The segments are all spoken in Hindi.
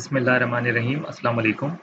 बिस्मिल्लाहिर्रहमानिर्रहीम अस्सलाम वालेकुम।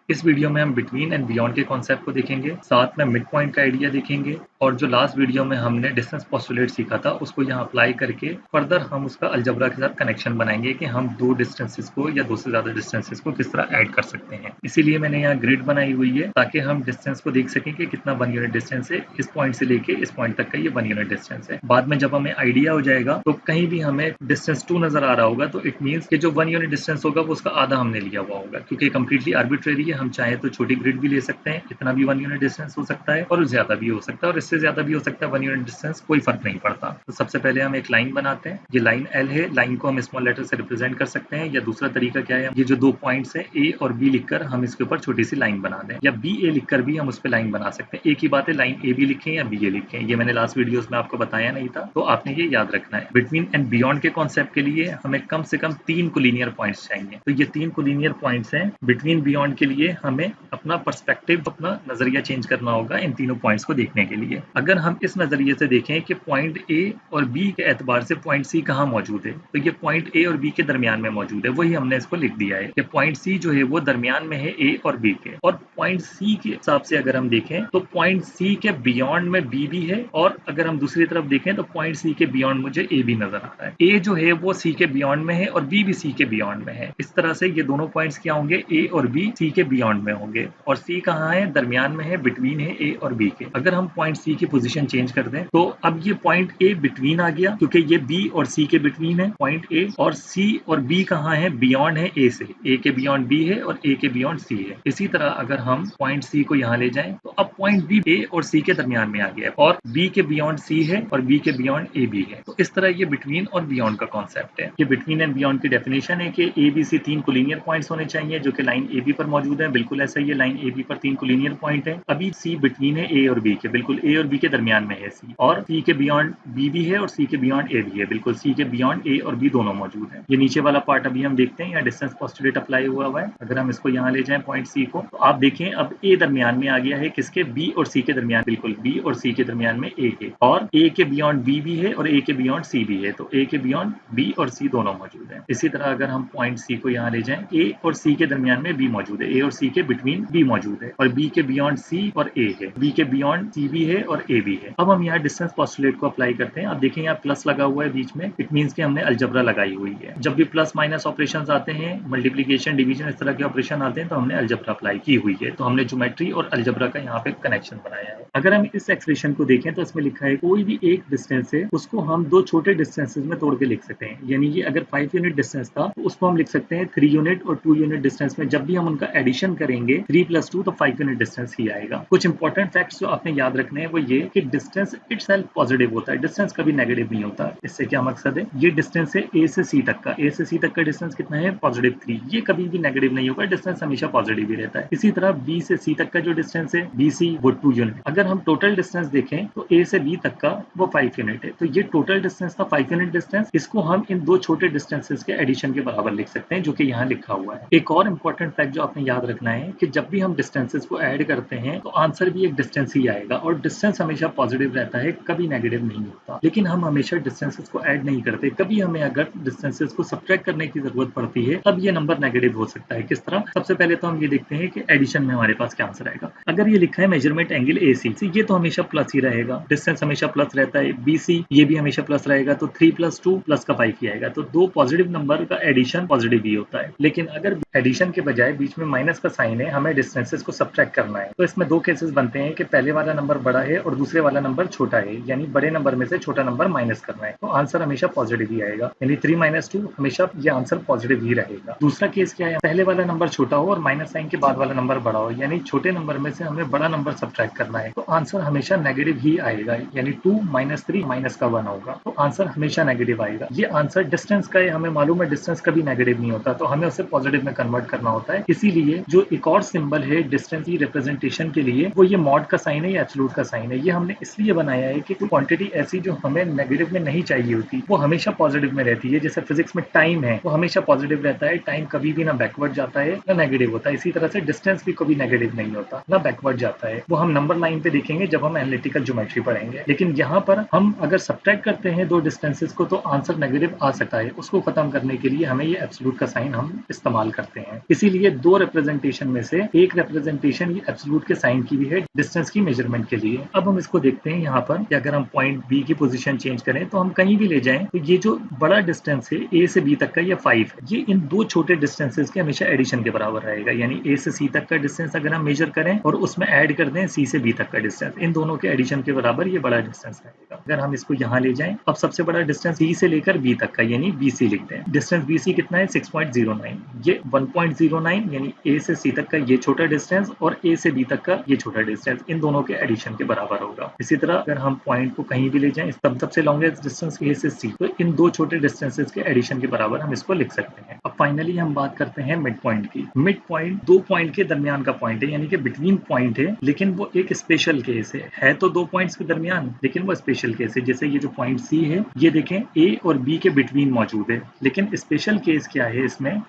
इस वीडियो में हम बिटवीन एंड बियॉन्ड के कॉन्सेप्ट को देखेंगे, साथ में मिड पॉइंट का आइडिया देखेंगे और जो लास्ट वीडियो में हमने डिस्टेंस पोस्टुलेट सीखा था उसको यहाँ अप्लाई करके फर्दर हम उसका अलजबरा के साथ कनेक्शन बनाएंगे कि हम दो डिस्टेंसेस को या दो से ज़्यादा डिस्टेंसेस को किस तरह ऐड कर सकते हैं। इसीलिए मैंने यहाँ ग्रिड बनाई हुई है ताकि हम डिस्टेंस को देख सकें कि कितना 1 यूनिट डिस्टेंस है, इस पॉइंट से लेके इस पॉइंट तक का ये 1 यूनिट डिस्टेंस है। बाद में जब हमें आइडिया हो जाएगा तो कहीं भी हमें डिस्टेंस 2 नजर आ रहा होगा तो इट मीन्स कि जो 1 यूनिट डिस्टेंस होगा वो उसका आधा हमने लिया हुआ होगा, क्योंकि कंप्लीटली आर्बिट्रेरी है। हम चाहे तो छोटी ग्रिड भी ले सकते हैं, इतना भी 1 यूनिट डिस्टेंस हो सकता है और ज्यादा भी हो सकता है और इससे ज्यादा भी हो सकता है। 1 यूनिट डिस्टेंस कोई फर्क नहीं पड़ता। तो सबसे पहले हम एक लाइन बनाते हैं। ये लाइन एल है, लाइन को हम स्मॉल लेटर से रिप्रेजेंट कर सकते हैं, या दूसरा तरीका क्या है, ये जो दो पॉइंट्स है ए और बी लिखकर हम इसके ऊपर छोटी सी लाइन बना दें, या बी ए लिखकर भी हम उस पर लाइन बना सकते हैं। एक ही बात है, लाइन ए भी लिखें या बी ए लिखें, ये मैंने लास्ट वीडियोस में आपको बताया नहीं था, तो आपने ये याद रखना है। बिटवीन एंड बियॉन्ड के कॉन्सेप्ट के लिए हमें कम से कम 3 कोलिनियर पॉइंट्स चाहिए। तो ये 3 कोलिनियर पॉइंट्स हैं। बिटवीन बियॉन्ड के लिए हमें अपना पर्सपेक्टिव, अपना नजरिया चेंज करना होगा इन तीनों पॉइंट्स को देखने के लिए। अगर हम इस नजरिए से देखें कि पॉइंट ए और बी के एतबार से पॉइंट सी कहाँ मौजूद है, तो ये पॉइंट ए और बी के दरमियान में मौजूद है, वही हमने इसको लिख दिया है कि पॉइंट सी जो है वो दरमियान में है ए और बी के। और पॉइंट सी के हिसाब से अगर हम देखें तो पॉइंट सी के बियॉन्ड में बी भी है, और अगर हम दूसरी तरफ देखें तो पॉइंट सी के बियॉन्ड मुझे ए भी नजर आ रहा है। ए जो है वो सी के बियॉन्ड में है और बी भी सी के बियॉन्ड में है। इस तरह से ये दोनों पॉइंट्स क्या होंगे, ए और बी सी के बियॉन्ड में होंगे, और सी कहाँ है, दरमियान में है, बिटवीन है ए और बी के। अगर हम पॉइंट सी की पोजीशन चेंज कर दें तो अब ये पॉइंट ए बिटवीन आ गया, क्योंकि ये बी और सी के बिटवीन है पॉइंट ए, और सी और बी कहाँ है, बियॉन्ड है ए से, ए के बियॉन्ड बी है और ए के बियॉन्ड सी है। इसी तरह अगर हम पॉइंट सी को यहाँ ले जाएं तो अब पॉइंट बी ए और सी के दरमियान में आ गया है, और बी के बियॉन्ड सी है और बी के बियॉन्ड ए बी है। तो इस तरह ये बिटवीन और बियॉन्ड का कॉन्सेप्ट है। ये बिटवीन एंड बियॉन्ड की डेफिनेशन है कि A B C 3 collinear points होने चाहिए जो कि लाइन ए बी पर मौजूद है। बिल्कुल ऐसा ही है, लाइन ए बी पर 3 कोलिनियर पॉइंट है। अभी सी बिटवीन है ए और बी के, बिल्कुल ए और बी के दरमियान में है सी, और सी के बियॉन्ड बी भी है और सी के बियॉन्ड ए भी है, बिल्कुल सी के बियॉन्ड ए और बी दोनों मौजूद है। ये नीचे वाला पार्ट अभी हम देखते हैं, यहाँ डिस्टेंस पोस्टुलेट अप्लाई हुआ है। अगर हम इसको यहाँ ले जाएं पॉइंट सी को, तो आप देखें अब ए दरमियान में आ गया है, किसके, बी और सी के दरमियान, बिल्कुल बी और सी के दरमियान में ए है, और ए के बियॉन्ड बी भी है और ए के बियॉन्ड सी भी है, तो ए के बियॉन्ड बी और सी दोनों मौजूद है। इसी तरह अगर हम पॉइंट सी को यहाँ ले जाएं, ए और सी के दरमियान में बी मौजूद है, ए और सी के बिटवीन बी मौजूद है, और बी के बियॉन्ड सी और ए है, बी के बियॉन्ड सी भी है और ए भी है। अब हम यहाँ डिस्टेंस पोस्टुलेट को अप्लाई करते हैं। अब देखें यहाँ प्लस लगा हुआ है बीच में, इट मींस कि हमने अलजबरा लगाई हुई है। जब भी प्लस माइनस ऑपरेशंस आते हैं, मल्टीप्लिकेशन डिवीजन इस तरह के ऑपरेशन आते हैं, तो हमने अलजबरा अप्लाई की हुई है, तो हमने ज्योमेट्री और अलजबरा का यहाँ पे कनेक्शन बनाया है। अगर हम इस एक्सप्रेशन को देखें तो इसमें लिखा है कोई भी एक डिस्टेंस है उसको हम दो छोटे डिस्टेंसेस में तोड़ के लिख सकते हैं। यानी कि अगर 5 यूनिट डिस्टेंस था तो उसको हम लिख सकते हैं 3 यूनिट, और 2 यूनिट डिस्टेंस में जब भी हम उनका एडिशन करेंगे 3 + 2 तो 5 यूनिट डिस्टेंस ही आएगा। कुछ इंपॉर्टेंट फैक्ट्स जो आपने याद रखने हैं वो ये कि डिस्टेंस इटसेल्फ पॉजिटिव होता है, डिस्टेंस कभी नेगेटिव नहीं होता। इससे क्या मकसद है, ये डिस्टेंस है ए से सी तक का, ए से सी तक का डिस्टेंस कितना है, +3, ये कभी भी नेगेटिव नहीं होगा, डिस्टेंस हमेशा पॉजिटिव ही रहता है। इसी तरह बी से सी तक का जो डिस्टेंस है बी सी, वो 2 यूनिट। अगर हम टोटल डिस्टेंस देखें तो ए से बी तक का वो 5 यूनिट है, तो ये टोटल डिस्टेंस था 5 यूनिट डिस्टेंस। इसको हम इन दो छोटे डिस्टेंसेस के एडिशन के बराबर लिख सकते हैं, जो कि यहाँ लिखा हुआ है। एक और इंपॉर्टेंट फैक्ट जो आपने याद रखना है कि जब भी हम डिस्टेंसेस को ऐड करते हैं तो आंसर भी एक डिस्टेंस ही आएगा, और डिस्टेंस हमेशा पॉजिटिव रहता है, कभी नेगेटिव नहीं होता। लेकिन हम हमेशा डिस्टेंसेस को ऐड नहीं करते, कभी हमें अगर डिस्टेंसेस को सब्ट्रैक्ट करने की जरूरत पड़ती है तब ये नंबर नेगेटिव हो सकता है। किस तरह, सबसे पहले तो हम ये देखते हैं कि एडिशन में हमारे पास क्या आंसर आएगा। अगर ये लिखा है मेजरमेंट एंगल AC, ये तो हमेशा प्लस ही रहेगा, डिस्टेंस हमेशा प्लस रहता है। BC ये भी हमेशा प्लस रहेगा, तो 3 + 2 प्लस का 5 ही आएगा, तो दो पॉजिटिव नंबर का एडिशन पॉजिटिव ही होता है। लेकिन अगर एडिशन के बजाय बीच में माइनस का साइन है, हमें डिस्टेंसेस को सब्ट्रैक्ट करना है, तो इसमें दो केसेस बनते हैं कि पहले वाला नंबर बड़ा है और दूसरे वाला नंबर छोटा है, यानी बड़े नंबर में से छोटा नंबर माइनस करना है, तो आंसर हमेशा पॉजिटिव ही आएगा, यानी 3 - 2 हमेशा ये आंसर पॉजिटिव ही रहेगा। दूसरा केस क्या है, पहले वाला नंबर छोटा हो और माइनस साइन के बाद वाला नंबर बड़ा हो, यानी छोटे नंबर में से हमें बड़ा नंबर सब्ट्रैक्ट करना है, तो आंसर हमेशा नेगेटिव ही आएगा, यानी 2 - 3 माइनस का 1 होगा, तो आंसर हमेशा नेगेटिव आएगा। ये आंसर डिस्टेंस का है, हमें मालूम है डिस्टेंस कभी नेगेटिव नहीं होता, तो हमें उसे पॉजिटिव में कन्वर्ट करना होता है। इसीलिए जो एक और सिंबल है डिस्टेंस की रिप्रेजेंटेशन के लिए, वो ये मॉड का साइन है या एब्सोल्यूट का साइन साइन है। ये हमने इसलिए बनाया है कि कोई क्वांटिटी ऐसी जो हमें नेगेटिव में नहीं चाहिए होती वो हमेशा पॉजिटिव में रहती है। जैसे फिजिक्स में टाइम है वो हमेशा पॉजिटिव रहता है, टाइम कभी भी ना बैकवर्ड जाता है ना नेगेटिव होता है। इसी तरह से डिस्टेंस भी कभी नेगेटिव नहीं होता ना बैकवर्ड जाता है। वो हम नंबर लाइन पे देखेंगे जब हम एनालिटिकल ज्योमेट्री पढ़ेंगे। लेकिन यहाँ पर हम अगर सब्ट्रैक्ट करते हैं दो डिस्टेंसेस को तो आंसर नेगेटिव आ सकता है। उसको खत्म करने के लिए हमें ये एब्सोल्यूट का साइन हम इस्तेमाल करते हैं। इसीलिए दो रिप्रेजेंटेशन में से एक रिप्रेजेंटेशन ये एब्सोल्यूट के साइन की भी है डिस्टेंस की मेजरमेंट के लिए। अब हम इसको देखते हैं यहाँ पर कि अगर हम पॉइंट बी की पोजीशन चेंज करें तो हम कहीं भी ले जाएं तो ये जो बड़ा डिस्टेंस है ए से बी तक का ये 5 है, ये इन दो छोटे डिस्टेंसेस के हमेशा एडिशन के बराबर रहेगा। यानी ए से सी तक का डिस्टेंस अगर हम मेजर करें और उसमें ऐड कर दें सी से बी तक का डिस्टेंस, इन दोनों के एडिशन के बराबर ये बड़ा डिस्टेंस रहेगा। अगर हम इसको यहाँ ले जाएं, अब सबसे बड़ा डिस्टेंस सी से लेकर बी तक का यानी बीसी लिखते हैं। डिस्टेंस बीसी कितना है 6.09, ये 1.09 यानी ए से सी तक का ये छोटा डिस्टेंस और ए से बी तक का ये छोटा डिस्टेंस इन दोनों के एडिशन के बराबर होगा। इसी तरह अगर हम पॉइंट को कहीं भी ले जाएं, तब सबसे लॉन्गेस्ट डिस्टेंस ए से सी, तो इन दो छोटे डिस्टेंसेस के एडिशन के बराबर हम इसको लिख सकते हैं। अब फाइनली हम बात करते हैं मिड पॉइंट की। मिड पॉइंट दो पॉइंट के दरमियान का पॉइंट है, यानी कि बिटवीन पॉइंट है, लेकिन वो एक स्पेशल केस है तो दो पॉइंट्स के दरमियान, लेकिन वो स्पेशल केस है। जैसे ये जो पॉइंट सी है ये देखें ए और बी के बिटवीन मौजूद है, लेकिन स्पेशल केस क्या है इसमें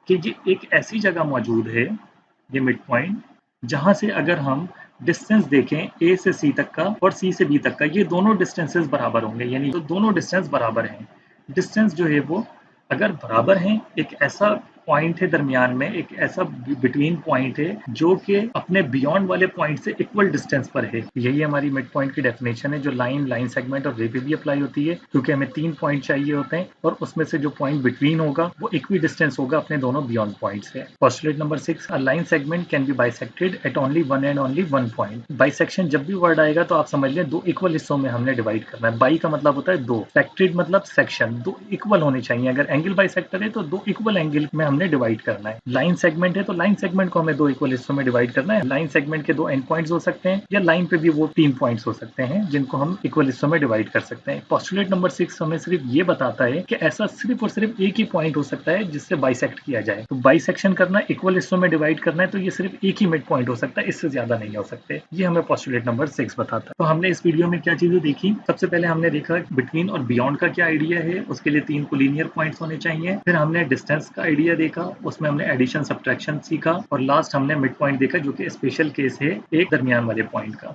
कि ये एक ऐसी जगह मौजूद है, ये मिड पॉइंट, जहां से अगर हम डिस्टेंस देखें ए से सी तक का और सी से बी तक का, ये दोनों डिस्टेंसेस बराबर होंगे। यानी तो दोनों डिस्टेंस बराबर हैं। डिस्टेंस जो है वो अगर बराबर हैं, एक ऐसा पॉइंट है दरमियान में, एक ऐसा बिटवीन पॉइंट है जो कि अपने बियॉन्ड वाले पॉइंट से इक्वल डिस्टेंस पर है। यही हमारी मिड पॉइंट की डेफिनेशन है, जो लाइन सेगमेंट और रे पे भी अप्लाई होती है, क्योंकि हमें 3 पॉइंट चाहिए होते हैं और उसमें से जो पॉइंट बिटवीन होगा वो इक्वी डिस्टेंस होगा अपने दोनों बियॉन्ड पॉइंट से। Postulate number 6, a line segment can be bisected eight only one and only one point. Bisection जब भी वर्ड आएगा तो आप समझ लें दो इक्वल हिस्सों में हमने डिवाइड करना है। बाई का मतलब होता है दो, सेक्टेड मतलब सेक्शन, दो इक्वल होने चाहिए। अगर एंगल बाइसेक्टर है तो दो इक्वल एंगल में हमने डिवाइड करना है। लाइन सेगमेंट है तो लाइन सेगमेंट को हमें दो इक्वल हिस्सों में डिवाइड करना है। लाइन सेगमेंट के दो एंड पॉइंट्स हो सकते हैं या लाइन पे भी वो 3 पॉइंट्स हो सकते हैं जिनको हम इक्वल हिस्सों में डिवाइड कर सकते हैं। पोस्टुलेट नंबर 6 हमें सिर्फ ये बताता है कि ऐसा सिर्फ और सिर्फ एक ही पॉइंट हो सकता है जिससे बाइसेक्ट किया जाए। तो बाइसेक्शन करना, इक्वल हिस्सों में डिवाइड करना है, तो ये सिर्फ एक ही मिड पॉइंट हो सकता है, इससे ज्यादा नहीं हो सकते। ये हमें पोस्टुलेट नंबर 6 बताता है। तो हमने इस वीडियो में क्या चीजें देखी? सबसे पहले हमने देखा बिटवीन और बियॉन्ड का क्या आइडिया है, उसके लिए 3 कोलिनियर पॉइंट्स होने चाहिए। फिर हमने डिस्टेंस का आइडिया देखा, उसमें हमने एडिशन सब्ट्रैक्शन सीखा और लास्ट हमने मिड पॉइंट देखा जो कि स्पेशल केस है एक दरमियान वाले पॉइंट का।